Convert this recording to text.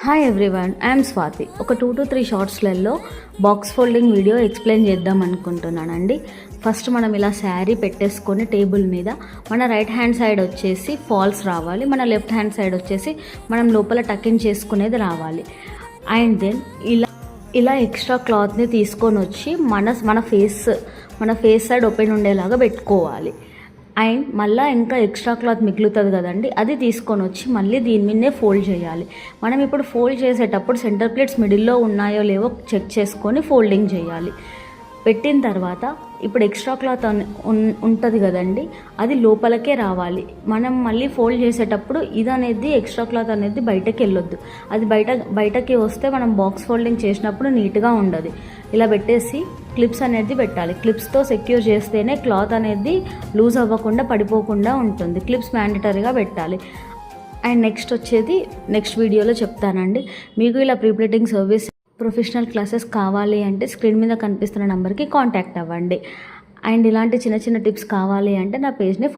Hi everyone, I'm Swathi. ఒక 2 to 3 షార్ట్స్లలో box folding video explain చేద్దాం అనుకుంటున్నానండి. ఫస్ట్ మనం ఇలా శారీ పెట్టేసుకొని టేబుల్ మీద మన రైట్ హ్యాండ్ సైడ్ వచ్చేసి ఫాల్స్ రావాలి, మన లెఫ్ట్ హ్యాండ్ సైడ్ వచ్చేసి మనం లోపల టకిన్ చేసుకునేది రావాలి. అండ్ దెన్ ఇలా ఎక్స్ట్రా క్లాత్ని తీసుకొని వచ్చి మన ఫేస్ సైడ్ ఓపెన్ ఉండేలాగా పెట్టుకోవాలి. అండ్ మళ్ళీ ఇంకా ఎక్స్ట్రా క్లాత్ మిగులుతుంది కదండి, అది తీసుకొని వచ్చి మళ్ళీ దీని మీదే ఫోల్డ్ చేయాలి. మనం ఇప్పుడు ఫోల్డ్ చేసేటప్పుడు సెంటర్ ప్లేట్స్ మిడిల్లో ఉన్నాయో లేవో చెక్ చేసుకొని ఫోల్డింగ్ చేయాలి. పెట్టిన తర్వాత ఇప్పుడు ఎక్స్ట్రా క్లాత్ ఉంటుంది కదండి, అది లోపలకే రావాలి. మనం మళ్ళీ ఫోల్డ్ చేసేటప్పుడు ఎక్స్ట్రా క్లాత్ అనేది బయటకి వెళ్ళొద్దు. అది బయటకి వస్తే మనం బాక్స్ ఫోల్డింగ్ చేసినప్పుడు నీట్గా ఉండదు. ఇలా పెట్టేసి క్లిప్స్ అనేది పెట్టాలి. క్లిప్స్తో సెక్యూర్ చేస్తేనే క్లాత్ అనేది లూజ్ అవ్వకుండా పడిపోకుండా ఉంటుంది. క్లిప్స్ మ్యాండేటరీగా పెట్టాలి. అండ్ నెక్స్ట్ వీడియోలో చెప్తానండి. మీకు ఇలా pre plating service professional classes కావాలి అంటే స్క్రీన్ మీద కనిపిస్తున్న నెంబర్కి కాంటాక్ట్ అవ్వండి. అండ్ ఇలాంటి చిన్న చిన్న టిప్స్ కావాలి అంటే నా పేజ్ని